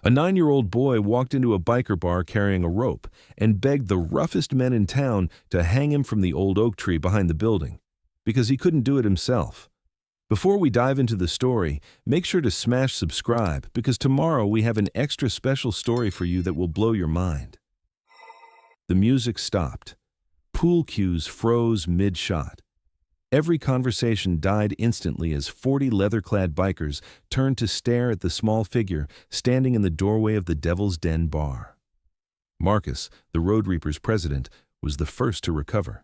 A 9-year-old boy walked into a biker bar carrying a rope and begged the roughest men in town to hang him from the old oak tree behind the building, because he couldn't do it himself. Before we dive into the story, make sure to smash subscribe, because tomorrow we have an extra special story for you that will blow your mind. The music stopped. Pool cues froze mid-shot. Every conversation died instantly as 40 leather-clad bikers turned to stare at the small figure standing in the doorway of the Devil's Den bar. Marcus, the Road Reapers president, was the first to recover.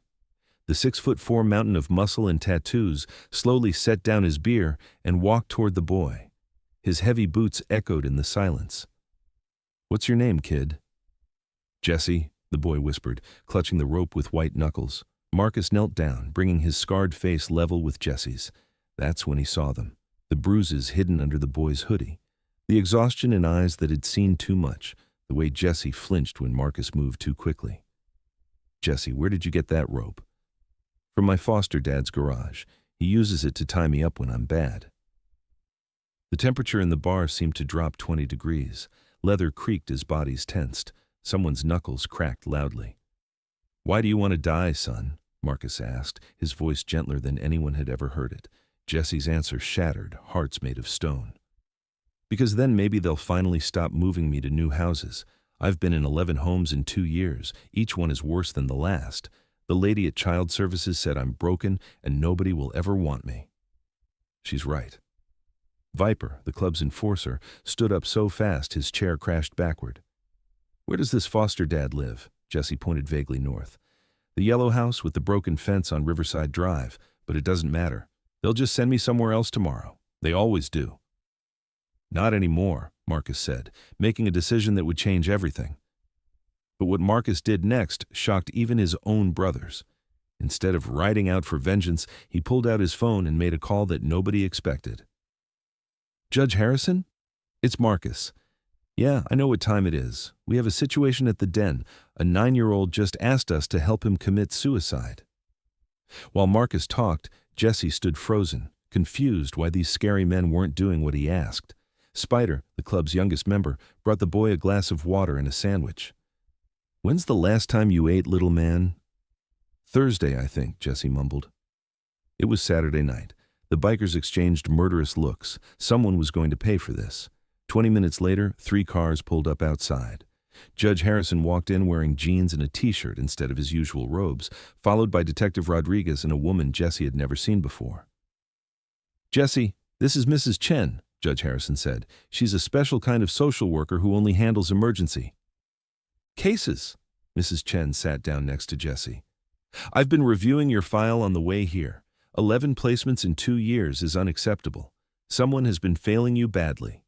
The 6'4" mountain of muscle and tattoos slowly set down his beer and walked toward the boy. His heavy boots echoed in the silence. "What's your name, kid?" "Jesse," the boy whispered, clutching the rope with white knuckles. Marcus knelt down, bringing his scarred face level with Jesse's. That's when he saw them, the bruises hidden under the boy's hoodie, the exhaustion in eyes that had seen too much, the way Jesse flinched when Marcus moved too quickly. "Jesse, where did you get that rope?" "From my foster dad's garage. He uses it to tie me up when I'm bad." The temperature in the bar seemed to drop 20 degrees. Leather creaked as bodies tensed. Someone's knuckles cracked loudly. "Why do you want to die, son?" Marcus asked, his voice gentler than anyone had ever heard it. Jesse's answer shattered hearts made of stone. "Because then maybe they'll finally stop moving me to new houses. I've been in 11 homes in 2 years. Each one is worse than the last. The lady at Child Services said I'm broken and nobody will ever want me." She's right. Viper, the club's enforcer, stood up so fast his chair crashed backward. "Where does this foster dad live?" Jesse pointed vaguely north. "The yellow house with the broken fence on Riverside Drive, but it doesn't matter. They'll just send me somewhere else tomorrow. They always do." "Not anymore," Marcus said, making a decision that would change everything. But what Marcus did next shocked even his own brothers. Instead of riding out for vengeance, he pulled out his phone and made a call that nobody expected. "Judge Harrison? It's Marcus. Yeah, I know what time it is. We have a situation at the den. A 9-year-old just asked us to help him commit suicide." While Marcus talked, Jesse stood frozen, confused why these scary men weren't doing what he asked. Spider, the club's youngest member, brought the boy a glass of water and a sandwich. "When's the last time you ate, little man?" "Thursday, I think," Jesse mumbled. It was Saturday night. The bikers exchanged murderous looks. Someone was going to pay for this. 20 minutes later, 3 cars pulled up outside. Judge Harrison walked in wearing jeans and a t-shirt instead of his usual robes, followed by Detective Rodriguez and a woman Jesse had never seen before. "Jesse, this is Mrs. Chen," Judge Harrison said. "She's a special kind of social worker who only handles emergency cases." Mrs. Chen sat down next to Jesse. "I've been reviewing your file on the way here. 11 placements in 2 years is unacceptable. Someone has been failing you badly."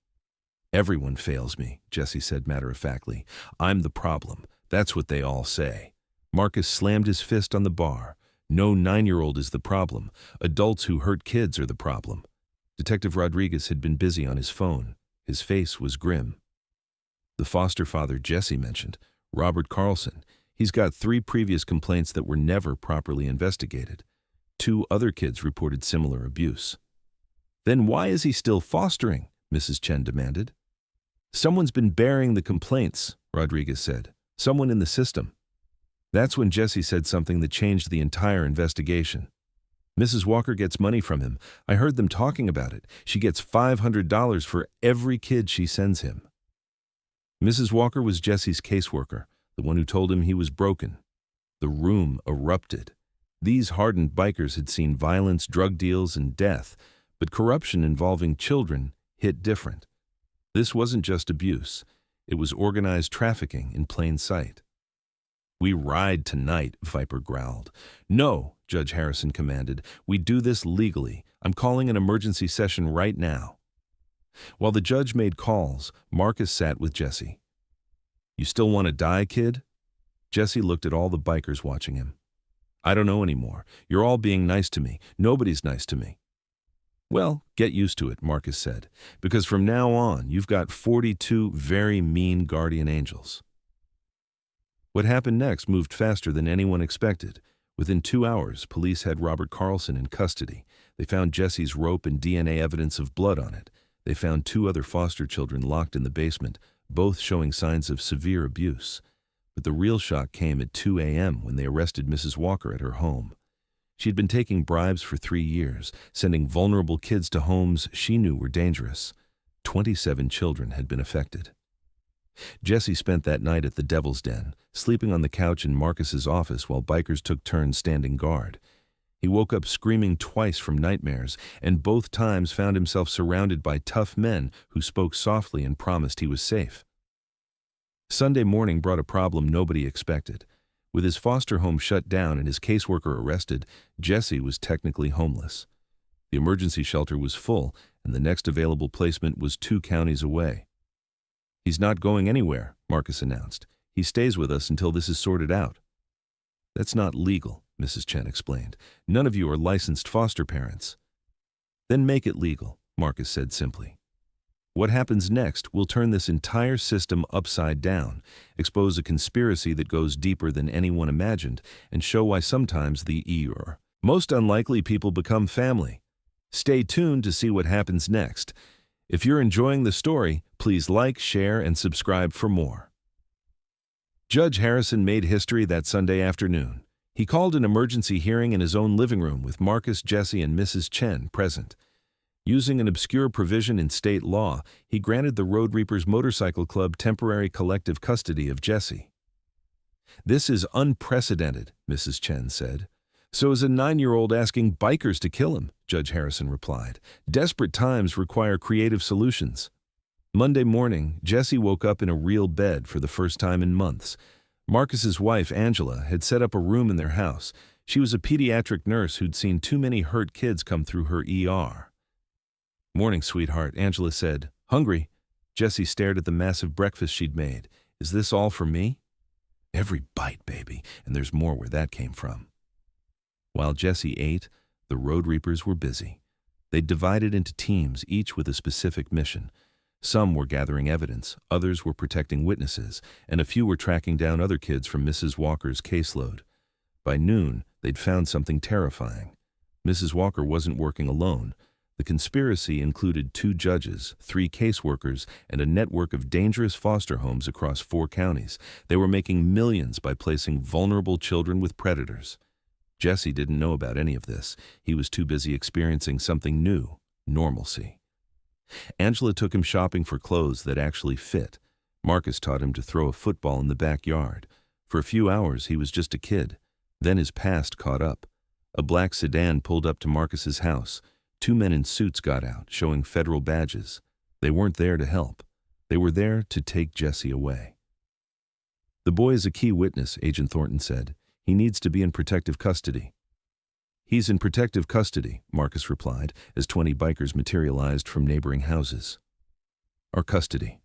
"Everyone fails me," Jesse said matter-of-factly. "I'm the problem. That's what they all say." Marcus slammed his fist on the bar. "No 9-year-old is the problem. Adults who hurt kids are the problem." Detective Rodriguez had been busy on his phone. His face was grim. "The foster father Jesse mentioned, Robert Carlson. He's got 3 previous complaints that were never properly investigated. 2 other kids reported similar abuse." "Then why is he still fostering?" Mrs. Chen demanded. "Someone's been bearing the complaints," Rodriguez said. "Someone in the system." That's when Jesse said something that changed the entire investigation. "Mrs. Walker gets money from him. I heard them talking about it. She gets $500 for every kid she sends him." Mrs. Walker was Jesse's caseworker, the one who told him he was broken. The room erupted. These hardened bikers had seen violence, drug deals, and death, but corruption involving children hit different. This wasn't just abuse. It was organized trafficking in plain sight. "We ride tonight," Viper growled. "No," Judge Harrison commanded. "We do this legally. I'm calling an emergency session right now." While the judge made calls, Marcus sat with Jesse. "You still want to die, kid?" Jesse looked at all the bikers watching him. "I don't know anymore. You're all being nice to me. Nobody's nice to me." "Well, get used to it," Marcus said, "because from now on, you've got 42 very mean guardian angels." What happened next moved faster than anyone expected. Within 2 hours, police had Robert Carlson in custody. They found Jesse's rope and DNA evidence of blood on it. They found 2 other foster children locked in the basement, both showing signs of severe abuse. But the real shock came at 2 a.m. when they arrested Mrs. Walker at her home. She'd been taking bribes for 3 years, sending vulnerable kids to homes she knew were dangerous. 27 children had been affected. Jesse spent that night at the Devil's Den, sleeping on the couch in Marcus's office while bikers took turns standing guard. He woke up screaming twice from nightmares, and both times found himself surrounded by tough men who spoke softly and promised he was safe. Sunday morning brought a problem nobody expected. With his foster home shut down and his caseworker arrested, Jesse was technically homeless. The emergency shelter was full, and the next available placement was 2 counties away. "He's not going anywhere," Marcus announced. "He stays with us until this is sorted out." "That's not legal," Mrs. Chen explained. "None of you are licensed foster parents." "Then make it legal," Marcus said simply. "What happens next will turn this entire system upside down, expose a conspiracy that goes deeper than anyone imagined, and show why sometimes the most unlikely people become family. Stay tuned to see what happens next. If you're enjoying the story, please like, share, and subscribe for more." Judge Harrison made history that Sunday afternoon. He called an emergency hearing in his own living room with Marcus, Jesse, and Mrs. Chen present. Using an obscure provision in state law, he granted the Road Reapers Motorcycle Club temporary collective custody of Jesse. "This is unprecedented," Mrs. Chen said. "So is a 9-year-old asking bikers to kill him," Judge Harrison replied. "Desperate times require creative solutions." Monday morning, Jesse woke up in a real bed for the first time in months. Marcus's wife, Angela, had set up a room in their house. She was a pediatric nurse who'd seen too many hurt kids come through her ER. "Morning, sweetheart," Angela said. "Hungry?" Jesse stared at the massive breakfast she'd made. "Is this all for me?" "Every bite, baby, and there's more where that came from." While Jesse ate, the Road Reapers were busy. They'd divided into teams, each with a specific mission. Some were gathering evidence, others were protecting witnesses, and a few were tracking down other kids from Mrs. Walker's caseload. By noon, they'd found something terrifying. Mrs. Walker wasn't working alone. The conspiracy included 2 judges, 3 caseworkers, and a network of dangerous foster homes across 4 counties. They were making millions by placing vulnerable children with predators. Jesse didn't know about any of this. He was too busy experiencing something new, normalcy. Angela took him shopping for clothes that actually fit. Marcus taught him to throw a football in the backyard. For a few hours, he was just a kid. Then his past caught up. A black sedan pulled up to Marcus's house. 2 men in suits got out, showing federal badges. They weren't there to help. They were there to take Jesse away. "The boy is a key witness," Agent Thornton said. "He needs to be in protective custody." "He's in protective custody," Marcus replied, as 20 bikers materialized from neighboring houses. "Our custody."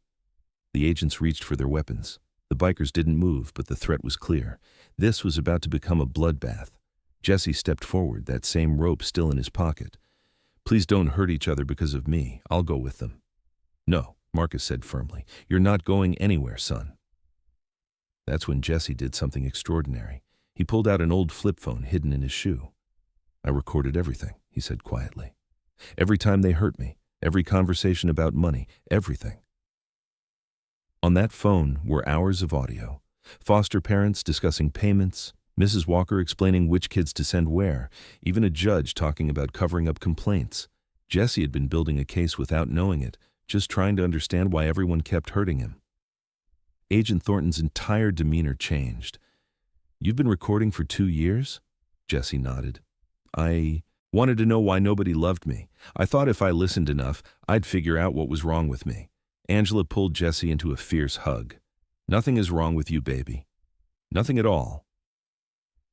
The agents reached for their weapons. The bikers didn't move, but the threat was clear. This was about to become a bloodbath. Jesse stepped forward, that same rope still in his pocket. "Please don't hurt each other because of me. I'll go with them." "No," Marcus said firmly. "You're not going anywhere, son." That's when Jesse did something extraordinary. He pulled out an old flip phone hidden in his shoe. "I recorded everything," he said quietly. "Every time they hurt me, every conversation about money, everything." On that phone were hours of audio. Foster parents discussing payments, Mrs. Walker explaining which kids to send where, even a judge talking about covering up complaints. Jesse had been building a case without knowing it, just trying to understand why everyone kept hurting him. Agent Thornton's entire demeanor changed. "You've been recording for 2 years?" Jesse nodded. "I wanted to know why nobody loved me. I thought if I listened enough, I'd figure out what was wrong with me." Angela pulled Jesse into a fierce hug. "Nothing is wrong with you, baby. Nothing at all."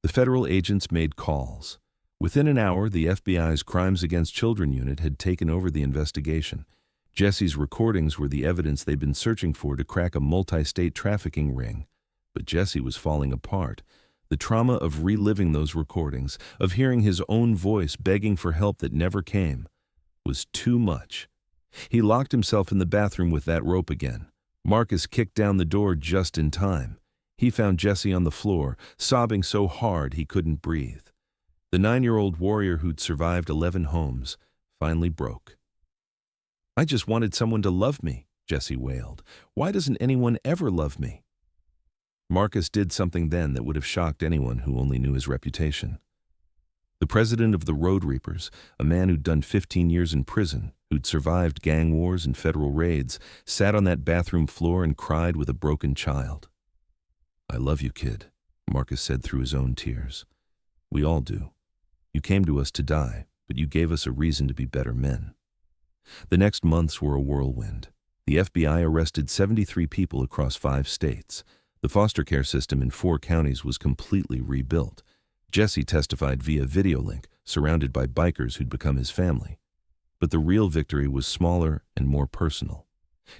The federal agents made calls. Within an hour, the FBI's Crimes Against Children unit had taken over the investigation. Jesse's recordings were the evidence they'd been searching for to crack a multi-state trafficking ring. But Jesse was falling apart. The trauma of reliving those recordings, of hearing his own voice begging for help that never came, was too much. He locked himself in the bathroom with that rope again. Marcus kicked down the door just in time. He found Jesse on the floor, sobbing so hard he couldn't breathe. The 9-year-old warrior who'd survived 11 homes finally broke. "I just wanted someone to love me," Jesse wailed. "Why doesn't anyone ever love me?" Marcus did something then that would have shocked anyone who only knew his reputation. The president of the Road Reapers, a man who'd done 15 years in prison, who'd survived gang wars and federal raids, sat on that bathroom floor and cried with a broken child. "I love you, kid," Marcus said through his own tears. "We all do. You came to us to die, but you gave us a reason to be better men." The next months were a whirlwind. The FBI arrested 73 people across 5 states. The foster care system in 4 counties was completely rebuilt. Jesse testified via video link, surrounded by bikers who'd become his family. But the real victory was smaller and more personal.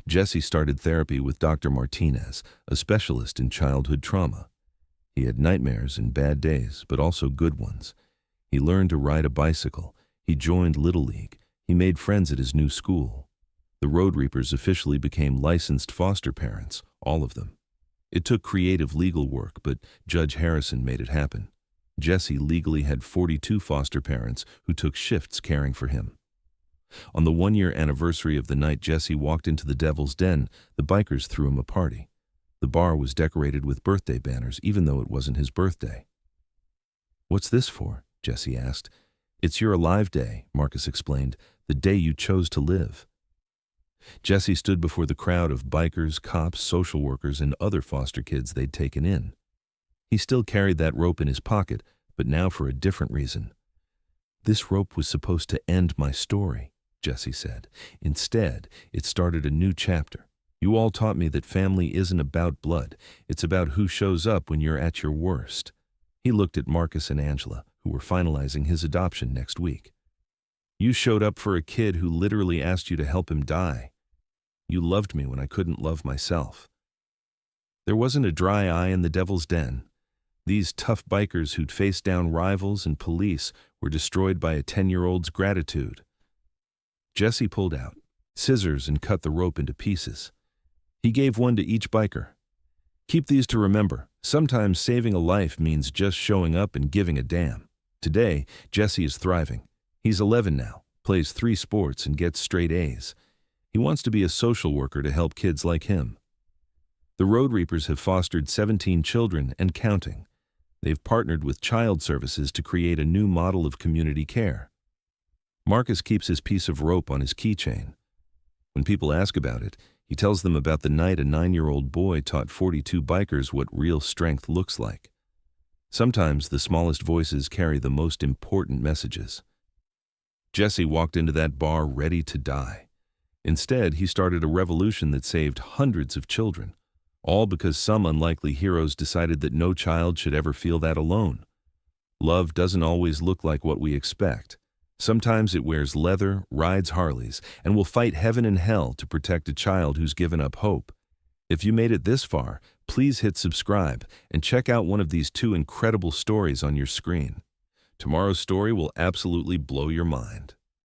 Jesse started therapy with Dr. Martinez, a specialist in childhood trauma. He had nightmares and bad days, but also good ones. He learned to ride a bicycle. He joined Little League. He made friends at his new school. The Road Reapers officially became licensed foster parents, all of them. It took creative legal work, but Judge Harrison made it happen. Jesse legally had 42 foster parents who took shifts caring for him. On the 1-year anniversary of the night Jesse walked into the Devil's Den, the bikers threw him a party. The bar was decorated with birthday banners, even though it wasn't his birthday. "What's this for?" Jesse asked. "It's your Alive Day," Marcus explained, "the day you chose to live." Jesse stood before the crowd of bikers, cops, social workers, and other foster kids they'd taken in. He still carried that rope in his pocket, but now for a different reason. "This rope was supposed to end my story," Jesse said. "Instead, it started a new chapter. You all taught me that family isn't about blood. It's about who shows up when you're at your worst." He looked at Marcus and Angela, who were finalizing his adoption next week. "You showed up for a kid who literally asked you to help him die. You loved me when I couldn't love myself." There wasn't a dry eye in the Devil's Den. These tough bikers who'd faced down rivals and police were destroyed by a 10-year-old's gratitude. Jesse pulled out scissors and cut the rope into pieces. He gave one to each biker. "Keep these to remember. Sometimes saving a life means just showing up and giving a damn." Today, Jesse is thriving. He's 11 now, plays 3 sports, and gets straight A's. He wants to be a social worker to help kids like him. The Road Reapers have fostered 17 children and counting. They've partnered with child services to create a new model of community care. Marcus keeps his piece of rope on his keychain. When people ask about it, he tells them about the night a 9-year-old boy taught 42 bikers what real strength looks like. Sometimes the smallest voices carry the most important messages. Jesse walked into that bar ready to die. Instead, he started a revolution that saved hundreds of children, all because some unlikely heroes decided that no child should ever feel that alone. Love doesn't always look like what we expect. Sometimes it wears leather, rides Harleys, and will fight heaven and hell to protect a child who's given up hope. If you made it this far, please hit subscribe and check out one of these 2 incredible stories on your screen. Tomorrow's story will absolutely blow your mind.